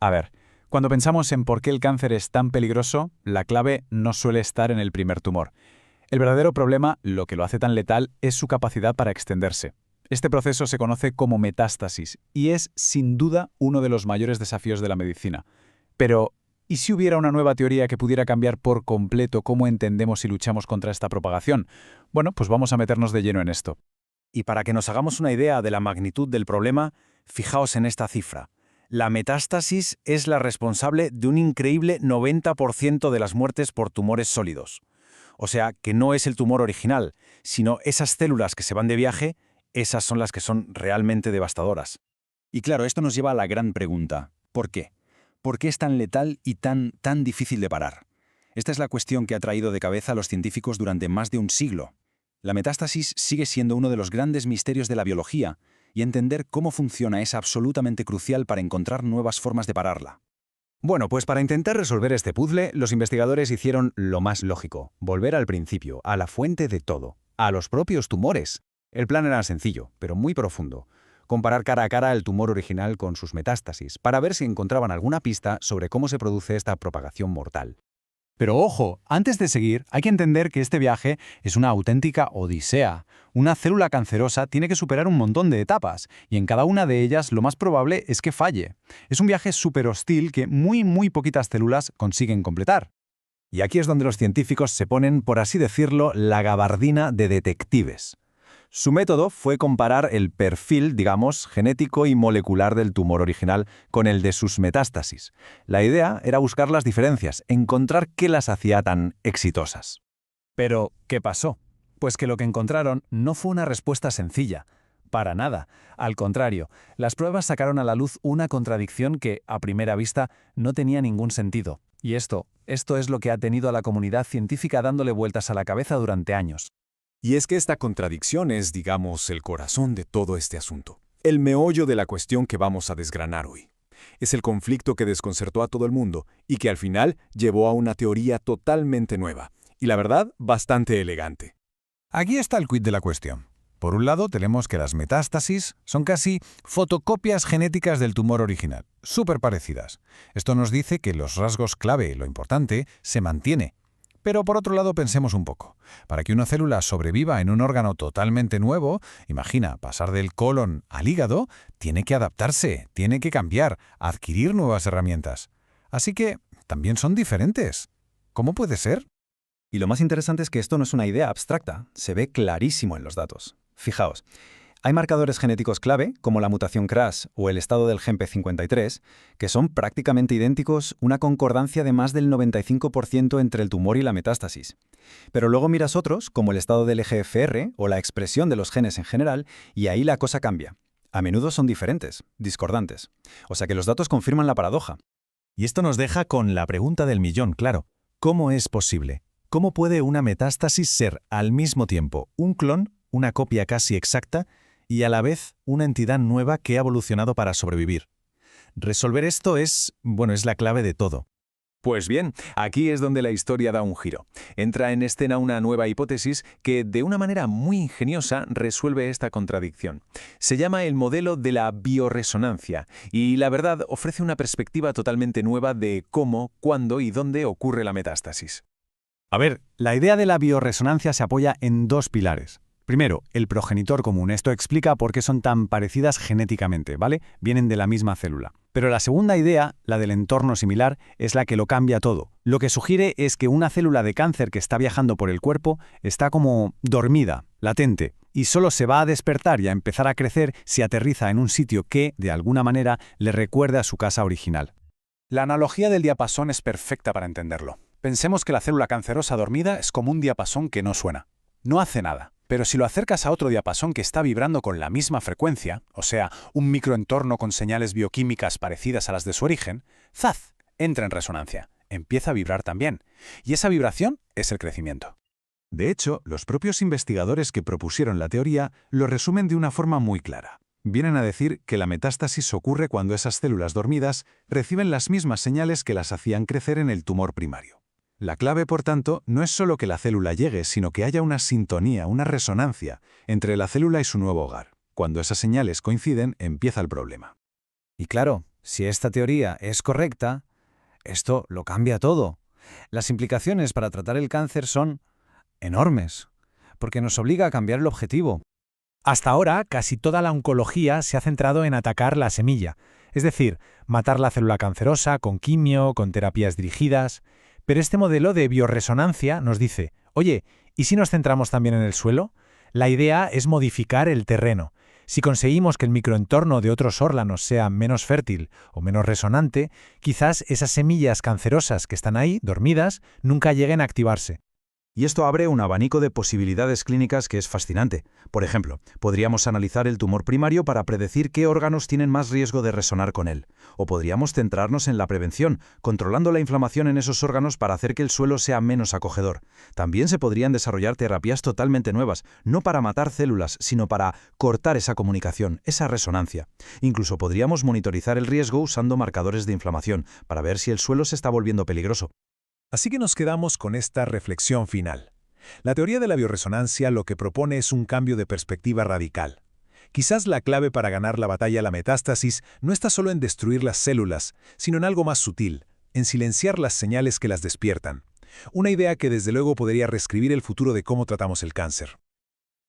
A ver, cuando pensamos en por qué el cáncer es tan peligroso, la clave no suele estar en el primer tumor. El verdadero problema, lo que lo hace tan letal, es su capacidad para extenderse. Este proceso se conoce como metástasis y es, sin duda, uno de los mayores desafíos de la medicina. Pero, ¿y si hubiera una nueva teoría que pudiera cambiar por completo cómo entendemos y luchamos contra esta propagación? Bueno, pues vamos a meternos de lleno en esto. Y para que nos hagamos una idea de la magnitud del problema, fijaos en esta cifra. La metástasis es la responsable de un increíble 90% de las muertes por tumores sólidos. O sea, que no es el tumor original, sino esas células que se van de viaje, esas son las que son realmente devastadoras. Y claro, esto nos lleva a la gran pregunta. ¿Por qué? ¿Por qué es tan letal y tan difícil de parar? Esta es la cuestión que ha traído de cabeza a los científicos durante más de un siglo. La metástasis sigue siendo uno de los grandes misterios de la biología, y entender cómo funciona es absolutamente crucial para encontrar nuevas formas de pararla. Bueno, pues para intentar resolver este puzzle, los investigadores hicieron lo más lógico, volver al principio, a la fuente de todo, a los propios tumores. El plan era sencillo, pero muy profundo. Comparar cara a cara el tumor original con sus metástasis, para ver si encontraban alguna pista sobre cómo se produce esta propagación mortal. Pero ojo, antes de seguir, hay que entender que este viaje es una auténtica odisea. Una célula cancerosa tiene que superar un montón de etapas, y en cada una de ellas lo más probable es que falle. Es un viaje súper hostil que muy poquitas células consiguen completar. Y aquí es donde los científicos se ponen, por así decirlo, la gabardina de detectives. Su método fue comparar el perfil, digamos, genético y molecular del tumor original con el de sus metástasis. La idea era buscar las diferencias, encontrar qué las hacía tan exitosas. Pero, ¿qué pasó? Pues que lo que encontraron no fue una respuesta sencilla. Para nada. Al contrario, las pruebas sacaron a la luz una contradicción que, a primera vista, no tenía ningún sentido. Y esto es lo que ha tenido a la comunidad científica dándole vueltas a la cabeza durante años. Y es que esta contradicción es, digamos, el corazón de todo este asunto. El meollo de la cuestión que vamos a desgranar hoy. Es el conflicto que desconcertó a todo el mundo y que al final llevó a una teoría totalmente nueva. Y la verdad, bastante elegante. Aquí está el quid de la cuestión. Por un lado, tenemos que las metástasis son casi fotocopias genéticas del tumor original, súper parecidas. Esto nos dice que los rasgos clave, lo importante, se mantiene. Pero por otro lado, pensemos un poco. Para que una célula sobreviva en un órgano totalmente nuevo, imagina, pasar del colon al hígado, tiene que adaptarse, tiene que cambiar, adquirir nuevas herramientas. Así que también son diferentes. ¿Cómo puede ser? Y lo más interesante es que esto no es una idea abstracta, se ve clarísimo en los datos. Fijaos, hay marcadores genéticos clave, como la mutación CRAS o el estado del gen P53, que son prácticamente idénticos, una concordancia de más del 95% entre el tumor y la metástasis. Pero luego miras otros, como el estado del EGFR o la expresión de los genes en general, y ahí la cosa cambia. A menudo son diferentes, discordantes. O sea que los datos confirman la paradoja. Y esto nos deja con la pregunta del millón, claro. ¿Cómo es posible? ¿Cómo puede una metástasis ser al mismo tiempo un clon, una copia casi exacta, y a la vez una entidad nueva que ha evolucionado para sobrevivir? Resolver esto es la clave de todo. Pues bien, aquí es donde la historia da un giro. Entra en escena una nueva hipótesis que, de una manera muy ingeniosa, resuelve esta contradicción. Se llama el modelo de la bioresonancia y, la verdad, ofrece una perspectiva totalmente nueva de cómo, cuándo y dónde ocurre la metástasis. A ver, la idea de la bioresonancia se apoya en dos pilares. Primero, el progenitor común. Esto explica por qué son tan parecidas genéticamente, ¿vale? Vienen de la misma célula. Pero la segunda idea, la del entorno similar, es la que lo cambia todo. Lo que sugiere es que una célula de cáncer que está viajando por el cuerpo está como dormida, latente, y solo se va a despertar y a empezar a crecer si aterriza en un sitio que, de alguna manera, le recuerde a su casa original. La analogía del diapasón es perfecta para entenderlo. Pensemos que la célula cancerosa dormida es como un diapasón que no suena. No hace nada. Pero si lo acercas a otro diapasón que está vibrando con la misma frecuencia, o sea, un microentorno con señales bioquímicas parecidas a las de su origen, ¡zaz!, entra en resonancia, empieza a vibrar también. Y esa vibración es el crecimiento. De hecho, los propios investigadores que propusieron la teoría lo resumen de una forma muy clara. Vienen a decir que la metástasis ocurre cuando esas células dormidas reciben las mismas señales que las hacían crecer en el tumor primario. La clave, por tanto, no es solo que la célula llegue, sino que haya una sintonía, una resonancia entre la célula y su nuevo hogar. Cuando esas señales coinciden, empieza el problema. Y claro, Si esta teoría es correcta, esto lo cambia todo. Las implicaciones para tratar el cáncer son enormes, porque nos obliga a cambiar el objetivo. Hasta ahora, casi toda la oncología se ha centrado en atacar la semilla, es decir, matar la célula cancerosa con quimio, con terapias dirigidas. Pero este modelo de biorresonancia nos dice, oye, ¿y si nos centramos también en el suelo? La idea es modificar el terreno. Si conseguimos que el microentorno de otros órganos sea menos fértil o menos resonante, quizás esas semillas cancerosas que están ahí, dormidas, nunca lleguen a activarse. Y esto abre un abanico de posibilidades clínicas que es fascinante. Por ejemplo, podríamos analizar el tumor primario para predecir qué órganos tienen más riesgo de resonar con él. O podríamos centrarnos en la prevención, controlando la inflamación en esos órganos para hacer que el suelo sea menos acogedor. También se podrían desarrollar terapias totalmente nuevas, no para matar células, sino para cortar esa comunicación, esa resonancia. Incluso podríamos monitorizar el riesgo usando marcadores de inflamación, para ver si el suelo se está volviendo peligroso. Así que nos quedamos con esta reflexión final. La teoría de la biorresonancia lo que propone es un cambio de perspectiva radical. Quizás la clave para ganar la batalla a la metástasis no está solo en destruir las células, sino en algo más sutil, en silenciar las señales que las despiertan. Una idea que desde luego podría reescribir el futuro de cómo tratamos el cáncer.